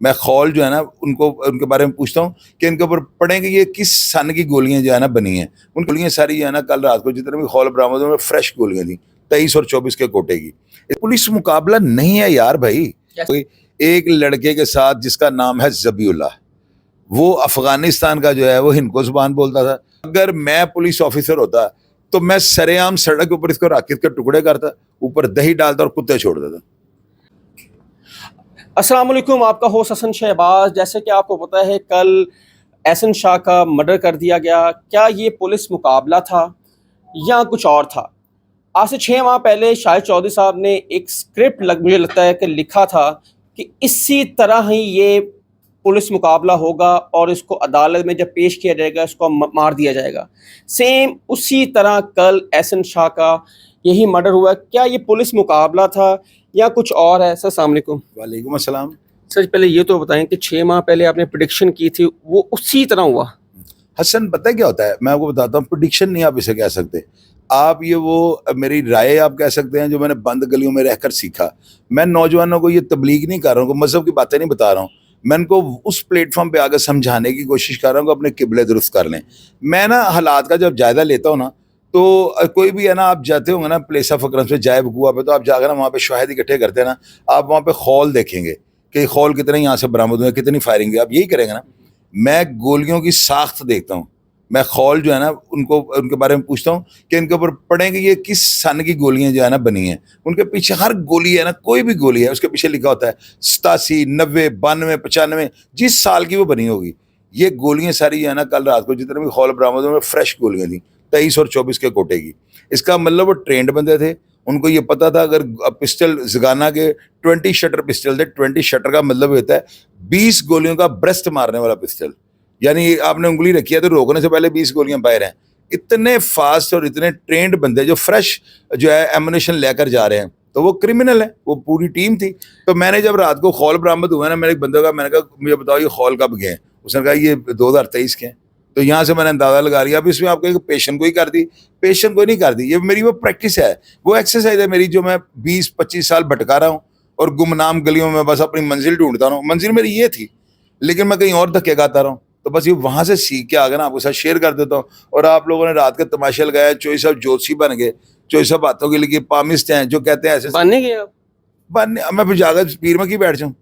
میں خول جو ہے نا ان کے بارے میں پوچھتا ہوں کہ ان کے اوپر پڑھیں کہ یہ کس سن کی گولیاں جو ہے نا بنی ہیں. ان گولیاں ساری جو ہے نا کل رات کو جتنے بھی خول برآمد ہوئے فریش گولیاں تھیں 23 اور 24 کے کوٹے کی. پولیس مقابلہ نہیں ہے یار بھائی. ایک لڑکے کے ساتھ جس کا نام ہے ذبیح اللہ, وہ افغانستان کا جو ہے وہ ہندکو زبان بولتا تھا. اگر میں پولیس آفیسر ہوتا تو میں سرے عام سڑک کے اوپر اس کو راکٹ کے ٹکڑے کرتا, اوپر دہی ڈالتا اور کتے چھوڑ دیتا. السلام علیکم, آپ کا ہوسٹ حسن شہباز. جیسے کہ آپ کو پتہ ہے کل احسن شاہ کا مرڈر کر دیا گیا. کیا یہ پولیس مقابلہ تھا یا کچھ اور تھا؟ آج سے 6 ماہ پہلے شاہد چودھری صاحب نے ایک اسکرپٹ مجھے لگتا ہے کہ لکھا تھا کہ اسی طرح ہی یہ پولیس مقابلہ ہوگا اور اس کو عدالت میں جب پیش کیا جائے گا اس کو مار دیا جائے گا. سیم اسی طرح کل احسن شاہ کا یہی مرڈر ہوا. کیا یہ پولیس مقابلہ تھا یا کچھ اور ہے؟ سر السلام علیکم. وعلیکم السلام. سر پہلے یہ تو بتائیں کہ 6 ماہ پہلے آپ نے پریڈکشن کی تھی وہ اسی طرح ہوا؟ حسن پتہ کیا ہوتا ہے, میں آپ کو بتاتا ہوں, پریڈکشن نہیں آپ اسے کہہ سکتے. آپ یہ وہ میری رائے آپ کہہ سکتے ہیں جو میں نے بند گلیوں میں رہ کر سیکھا. میں نوجوانوں کو یہ تبلیغ نہیں کر رہا ہوں, کو مذہب کی باتیں نہیں بتا رہا ہوں. میں ان کو اس پلیٹ فارم پہ آگے سمجھانے کی کوشش کر رہا ہوں کہ اپنے قبلے درست کر لیں. میں نا حالات کا جب جائزہ لیتا ہوں نا تو کوئی بھی ہے نا, آپ جاتے ہوں گے نا پلیس آف اکرمس پہ جائے بکوا پہ, تو آپ جا کر نا وہاں پہ شواہد اکٹھے کرتے ہیں نا, آپ وہاں پہ خول دیکھیں گے کہ خول کتنے یہاں سے برآمد ہوئے, کتنی فائرنگ ہوئی. آپ یہی کریں گے نا. میں گولیوں کی ساخت دیکھتا ہوں, میں خول جو ہے نا ان کے بارے میں پوچھتا ہوں کہ ان کے اوپر پڑھیں کہ یہ کس سن کی گولیاں جو ہے نا بنی ہیں. ان کے پیچھے ہر گولی ہے نا, کوئی بھی گولی ہے اس کے پیچھے لکھا ہوتا ہے 87 90 92 95 جس سال کی وہ بنی ہوگی. یہ گولیاں ساری جو ہے نا کل رات کو جتنے بھی خول برآمد ہوئے فریش گولیاں تھیں 23 اور 24 کے کوٹے کی. اس کا مطلب وہ ٹرینڈ بندے تھے, ان کو یہ پتا تھا اگر پسٹل زگانا کے 20 شٹر پسٹل تھے. 20 شٹر کا مطلب ہوتا ہے 20 گولیوں کا برسٹ مارنے والا پسٹل, یعنی آپ نے انگلی رکھی ہے تو روکنے سے پہلے 20 گولیاں باہر ہیں. اتنے فاسٹ اور اتنے ٹرینڈ بندے جو فریش جو ہے ایمونیشن لے کر جا رہے ہیں, تو وہ کرمنل ہیں, وہ پوری ٹیم تھی. تو میں نے جب رات کو خول برآمد ہوا نا, میں نے ایک بندے کا میں نے کہا مجھے بتاؤ یہ خول کب گئے ہیں؟ اس نے کہا یہ 2023 کے ہیں. تو یہاں سے میں نے اندازہ لگا لیا. اب اس میں آپ کو پیشن کو ہی کر دی, پیشن کو نہیں کر دی. یہ میری وہ پریکٹس ہے, وہ ایکسرسائز ہے میری, جو میں 20-25 سال بھٹکا رہا ہوں اور گمنام گلیوں میں بس اپنی منزل ڈھونڈتا رہا ہوں. منزل میری یہ تھی لیکن میں کہیں اور دھکے گاتا رہا ہوں. تو بس یہ وہاں سے سیکھ کے آگے نا آپ کے ساتھ شیئر کر دیتا ہوں. اور آپ لوگوں نے رات کے تماشے لگایا, چوئی صاحب جوتسی بن گئے, چوئی صاحب باتوں کے لیے پامسٹ ہیں جو کہتے ہیں ایسے بننے گئے آپ بننے. میں پھر جا کر پیر میں کی بیٹھ جاؤں,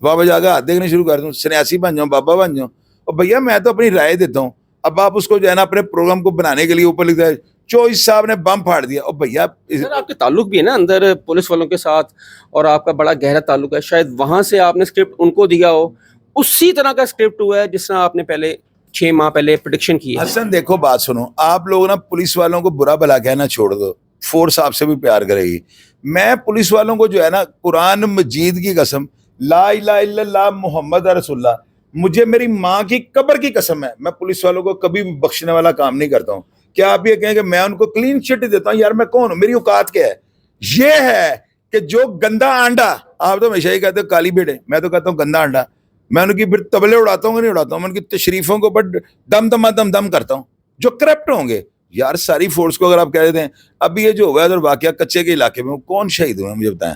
وہاں پہ جا کے ہاتھ دیکھنے شروع کر دوں, سنیاسی بن جاؤں, بابا بن جاؤں. اور بھیا میں تو اپنی رائے دیتا ہوں. اب آپ اس کو جو ہے نا اپنے پروگرام کو بنانے کے لیے اوپر لکھتا ہے چوئس صاحب نے بم پھاڑ دیا. اور بھیا آپ کے تعلق بھی ہے نا اندر پولیس والوں کے ساتھ, اور آپ کا بڑا گہرا تعلق ہے, شاید وہاں سے آپ نے اسکرپٹ ان کو دیا ہو, اسی طرح کا اسکرپٹ ہوا ہے جس طرح آپ نے پہلے 6 ماہ پہلے پریڈکشن کی ہے. حسن دیکھو بات سنو, آپ لوگ نا پولیس والوں کو برا بھلا کہنا چھوڑ دو, فورس آپ سے بھی پیار کرے گی. میں پولیس والوں کو جو ہے نا قرآن مجید کی قسم, لا الہ الا اللہ محمد رسول اللہ, مجھے میری ماں کی قبر کی قسم ہے, میں پولیس والوں کو کبھی بھی بخشنے والا کام نہیں کرتا ہوں. کیا آپ یہ کہیں کہ میں ان کو کلین چٹ دیتا ہوں؟ یار میں کون ہوں, میری اوقات کیا ہے؟ یہ ہے کہ جو گندا انڈا, آپ تو ہمیشہ ہی کہتے ہو کالی بھیڑیں, میں تو کہتا ہوں گندا انڈا. میں ان کی پھر تبلے اڑاتا ہوں کہ نہیں اڑاتا ہوں, میں ان کی تشریفوں کو بٹ دم کرتا ہوں جو کرپٹ ہوں گے. یار ساری فورس کو اگر آپ کہہ دیتے ہیں, ابھی یہ جو ہوا ہے واقعہ کچے کے علاقے میں, کون شہید ہوئے ہیں مجھے بتائیں؟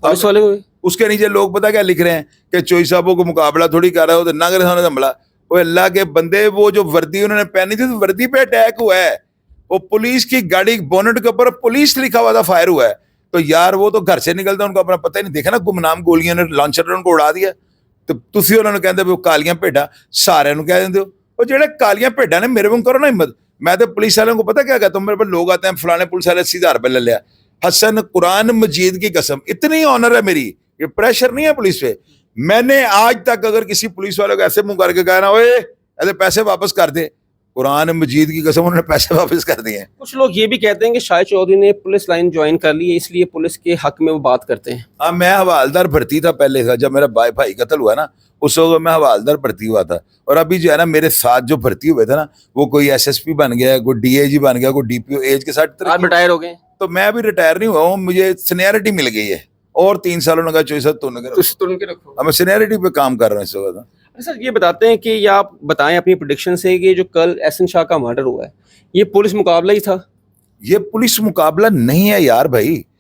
پولیس والے ہوئے, اس کے نیچے لوگ پتہ کیا لکھ رہے ہیں کہ چوئی صاحبوں کو مقابلہ تھوڑی کر رہا ہے, وہ تو ناگر سامنے دمڑا. وہ اللہ کے بندے, وہ جو وردی انہوں نے پہنی تھی تو وردی پہ اٹیک ہوا ہے. وہ پولیس کی گاڑی بونٹ کے اوپر پولیس لکھا ہوا تھا, فائر ہوا ہے. تو یار وہ تو گھر سے نکلتا, ان کو اپنا پتہ ہی نہیں, دیکھا نا گمنام گولیاں نے لانچر ان کو اڑا دیا. تو تسی انہوں نے کہتے وہ کالیاں بھیڈاں سارے کہہ دیتے ہو, وہ جہاں کالیاں بھیڈاں نے میرے کو کرو نا ہمت. میں تو پولیس والوں کو پتہ کیا کہتا ہوں, میرے پاس لوگ آتے ہیں فلانے پولیس والے 80,000 روپے لے لیا. حسن قرآن مجید کی قسم اتنی آنر ہے میری, یہ پریشر نہیں ہے پولیس پہ. میں نے آج تک اگر کسی پولیس والے کو ایسے منہ کر کے کہا نا اوے ایسے پیسے واپس کر دے, قرآن مجید کی قسم انہوں نے پیسے واپس کر دیے ہیں. کچھ لوگ یہ بھی کہتے ہیں کہ شاہد چودھری نے پولیس لائن جوائن کر لی ہے اس لیے پولیس کے حق میں وہ بات کرتے ہیں. ہاں میں حوالدار بھرتی تھا پہلے تھا, جب میرا بھائی قتل ہوا نا اس وقت میں حوالدار بھرتی ہوا تھا. اور ابھی جو ہے نا میرے ساتھ جو بھرتی ہوئے تھے نا, وہ کوئی ایس پی بن گیا, کوئی ڈی اے جی بن گیا, کوئی DPO ایج کے ساتھ. آپ ریٹائر ہو گئے؟ تو میں ابھی ریٹائر نہیں ہوا ہوں, مجھے سینیئرٹی مل گئی ہے, اور 3 سالوں نے کہا چوئی صاحب تو کے رکھو. میں سینیئرٹی پہ کام کر رہا ہوں اس وقت. سر یہ بتاتے ہیں کہ یا آپ بتائیں اپنی پریڈکشن سے کہ جو کل احسن شاہ کا مرڈر ہوا ہے یہ پولیس مقابلہ ہی تھا؟ یہ پولیس مقابلہ نہیں ہے یار بھائی.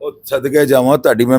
ਉਹ ਸਦਕੇ ਜਾਵਾਂ ਤੁਹਾਡੀ ਮੈਂ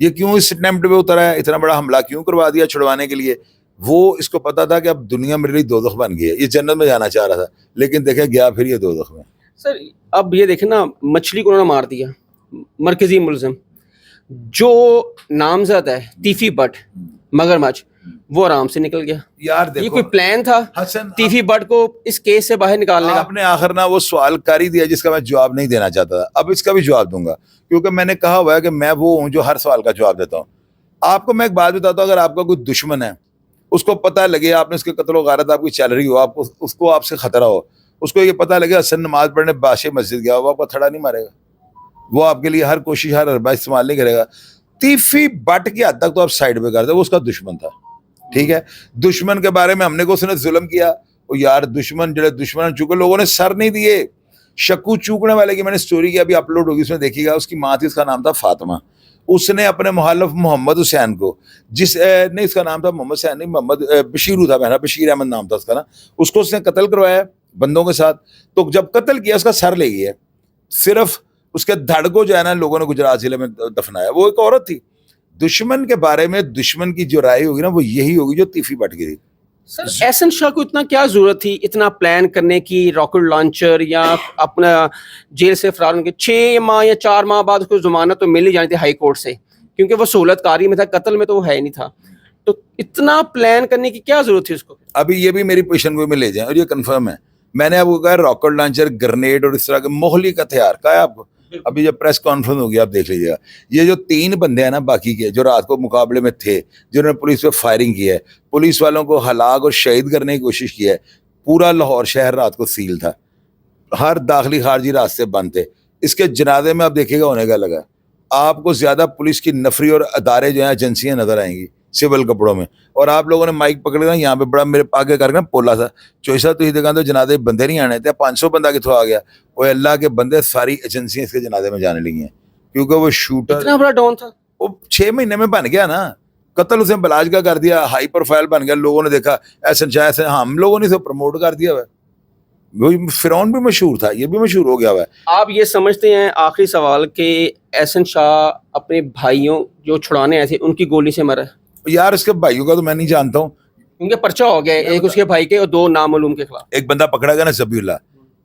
یہ کیوں اس اٹیمپٹ پہ اترا ہے, اتنا بڑا حملہ کیوں کروا دیا چھڑوانے کے لیے. وہ اس کو پتا تھا کہ اب دنیا میرے لیے دوزخ بن گئی ہے, یہ جنت میں جانا چاہ رہا تھا, لیکن دیکھیں گیا پھر یہ دوزخ میں. سر اب یہ دیکھیں نا, مچھلی کو انہوں نے مار دیا, مرکزی ملزم جو نامزد ہے تیفی بٹ مگرمچھ, وہ آرام سے نکل گیا. یار یہ دیکھو کوئی پلان تھا حسن, تیفی بٹ کو اس کیس سے باہر نکالنے کا؟ آپ نے آخر نہ وہ سوال کر ہی دیا جس کا میں جواب نہیں دینا چاہتا تھا. اب اس کا بھی جواب دوں گا, کیونکہ میں نے کہا ہوا ہے کہ میں وہ ہوں جو ہر سوال کا جواب دیتا ہوں. آپ کو میں ایک بات بتاتا ہوں, اگر آپ کا کوئی دشمن ہے, اس کو پتہ لگے آپ نے اس کے قتل و غارت آپ کی چل رہی ہو, آپ کو اس کو آپ سے خطرہ ہو, اس کو یہ پتہ لگے حسن نماز پڑھنے باشے مسجد گیا, وہ آپ کو تھڑا نہیں مارے گا, وہ آپ کے لیے ہر کوشش ہر حربہ استعمال نہیں کرے گا. تیفی بٹ کی حد تک تو آپ سائڈ پہ کر دیں, وہ اس کا دشمن تھا, ٹھیک ہے. دشمن کے بارے میں ہم نے کو اس نے ظلم کیا, وہ یار دشمن جڑے دشمن چونکہ لوگوں نے سر نہیں دیے. شکو چوکنے والے کی میں نے سٹوری کی ابھی اپلوڈ ہوگی, اس میں دیکھیے گا. اس کی ماں تھی, اس کا نام تھا فاطمہ. اس نے اپنے محلف محمد حسین کو, جس نہیں اس کا نام تھا محمد حسین نہیں, محمد بشیرو تھا میرا, بشیر احمد نام تھا اس کا نا, اس کو اس نے قتل کروایا بندوں کے ساتھ. تو جب قتل کیا اس کا سر لے گیا, صرف اس کے دھڑ کو جو ہے نا لوگوں نے گجرات ضلع میں دفنایا. وہ ایک عورت تھی. دشمن کے بارے میں دشمن کی جو رائے ہوگی نا وہ یہی ہوگی جو تیفی بٹ گئی. سر احسن شاہ کو اتنا کیا ضرورت تھی اتنا پلان کرنے کی, راکٹ لانچر یا اپنا جیل سے فرار ہونے کے 6 ماہ یا 4 ماہ بعد اس کو ضمانت تو مل ہی جانی تھی ہائی کورٹ سے, کیونکہ وہ سہولت کاری میں تھا, قتل میں تو وہ ہے ہی نہیں تھا. تو اتنا پلان کرنے کی کیا ضرورت تھی اس کو؟ ابھی یہ بھی میری پوزیشن کو میں لے جائیں, اور یہ کنفرم ہے. میں نے آپ کو کہا راکٹ لانچر, گرنیڈ اور اس طرح کے مہلک ہتھیار کہا ہے آپ کو. ابھی جب پریس کانفرنس ہوگی آپ دیکھ لیجیے گا. یہ جو 3 بندے ہیں نا باقی کے جو رات کو مقابلے میں تھے, جنہوں نے پولیس پہ فائرنگ کی ہے, پولیس والوں کو ہلاک اور شہید کرنے کی کوشش کی ہے. پورا لاہور شہر رات کو سیل تھا, ہر داخلی خارجی راستے بند تھے. اس کے جنازے میں آپ دیکھیے گا ہونے کا لگا, آپ کو زیادہ پولیس کی نفری اور ادارے جو ہیں ایجنسیاں نظر آئیں گی سول کپڑوں میں. اور آپ لوگوں نے مائک پکڑ لینا, یہاں پہ بڑا میرے آگے کر کے پولا تھا, چوئسا تو دکان تو جنازے بندے نہیں آنے تھے, 500 بندہ کتوں آ گیا. وہ اللہ کے بندے ساری ایجنسیاں اس کے جنازے میں جانے لگی ہیں, کیونکہ وہ شوٹر اتنا بڑا ڈون تھا. وہ 6 مہینے میں بن گیا نا, قتل اسے بلاج کا کر دیا, ہائی پروفائل بن گیا. لوگوں نے دیکھا احسن شاہ ایسے, ہم لوگوں نے اسے پروموٹ کر دیا ہوا ہے. وہی فرعون بھی مشہور تھا, یہ بھی مشہور ہو گیا ہوا ہے. آپ یہ سمجھتے ہیں, آخری سوال, کہ احسن شاہ اپنے بھائیوں جو چھڑانے آئے تھے ان کی گولی سے مرا؟ یار اس کے بھائیوں کا تو میں نہیں جانتا ہوں, کیونکہ پرچہ ہو گیا, ایک اس کے بھائی کے اور 2 نامعلوم کے خلاف. ایک بندہ پکڑا گیا نا ذبیح اللہ.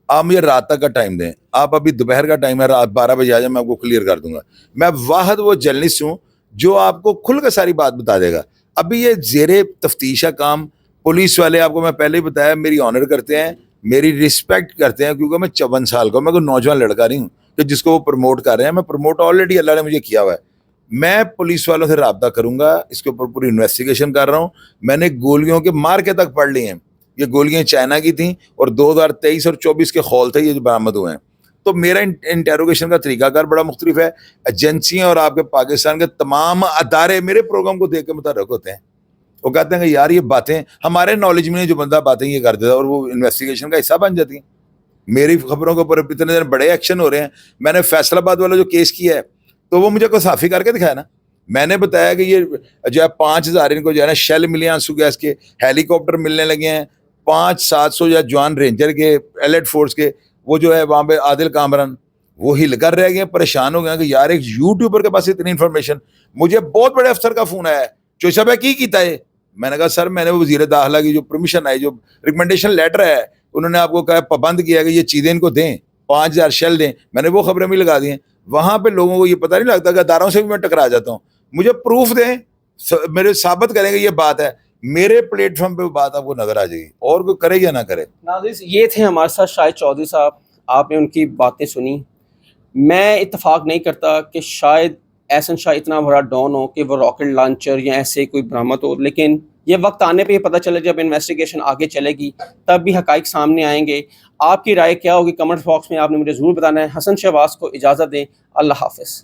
آپ مجھے رات تک کا ٹائم دیں, آپ ابھی دوپہر کا ٹائم ہے, رات 12 بجے آ جائیں, میں آپ کو کلیئر کر دوں گا. میں واحد وہ جرنلسٹ ہوں جو آپ کو کھل کے ساری بات بتا دے گا. ابھی یہ زیر تفتیش کام, پولیس والے آپ کو میں پہلے ہی بتایا میری آنر کرتے ہیں, میری رسپیکٹ کرتے ہیں, کیونکہ میں 54 سال کا ہوں, میں کوئی نوجوان لڑکا نہیں ہوں کہ جس کو وہ پروموٹ کر رہے ہیں. میں پروموٹ آلریڈی اللہ نے مجھے کیا ہوا ہے. میں پولیس والوں سے رابطہ کروں گا, اس کے اوپر پوری انویسٹیگیشن کر رہا ہوں. میں نے گولیوں کے مارکے تک پڑھ لی ہیں, یہ گولیاں چائنا کی تھیں اور 2023 اور 24 کے خول تھے یہ جو برآمد ہوئے ہیں. تو میرا انٹیروگیشن کا طریقہ کار بڑا مختلف ہے. ایجنسیاں اور آپ کے پاکستان کے تمام ادارے میرے پروگرام کو دیکھ کے متحرک ہوتے ہیں. وہ کہتے ہیں کہ یار یہ باتیں ہمارے نالج میں جو بندہ باتیں یہ کر دیتا ہے, اور وہ انویسٹیگیشن کا حصہ بن جاتی ہیں. میری خبروں کے اوپر اتنے دن بڑے ایکشن ہو رہے ہیں. میں نے فیصل آباد والا جو کیس کیا ہے تو وہ مجھے کوئی صافی کر کے دکھایا نا. میں نے بتایا کہ یہ جو ہے 5000 ان کو جو ہے نا شیل ملے ہیں آنسو گیس کے, ہیلی کاپٹر ملنے لگے ہیں, 500-700 جو ہے جوان رینجر کے, ایلیٹ فورس کے, وہ جو ہے وہاں پہ عادل کامران, وہ ہل کر رہ گئے, پریشان ہو گئے کہ یار ایک یوٹیوبر کے پاس اتنی انفارمیشن. مجھے بہت بڑے افسر کا فون آیا ہے, چوئی صاحب کی کیتا ہے. میں نے کہا سر میں نے وزیر داخلہ کی جو پرمیشن آئی, جو ریکمنڈیشن لیٹر ہے, انہوں نے آپ کو کہا پابند کیا کہ یہ چیزیں ان کو دیں, 5000 شیل دیں. میں نے وہ خبریں بھی لگا دی ہیں. وہاں پہ لوگوں کو یہ پتہ نہیں لگتا کہ اداروں سے بھی میں ٹکرا جاتا ہوں. مجھے پروف دیں, میرے ثابت کریں گے یہ بات ہے, میرے پلیٹ فارم پہ وہ بات آپ کو نظر آ جائے گی, اور کوئی کرے یا نہ کرے. ناظرین یہ تھے ہمارے ساتھ شاہد چودھری صاحب, آپ نے ان کی باتیں سنی. میں اتفاق نہیں کرتا کہ شاید احسن شاہ اتنا بڑا ڈون ہو کہ وہ راکٹ لانچر یا ایسے کوئی برآمد ہو, لیکن یہ وقت آنے پہ یہ پتہ چلے, جب انویسٹیگیشن آگے چلے گی تب بھی حقائق سامنے آئیں گے. آپ کی رائے کیا ہوگی کمنٹ باکس میں آپ نے مجھے ضرور بتانا ہے. حسن شہباز کو اجازت دیں, اللہ حافظ.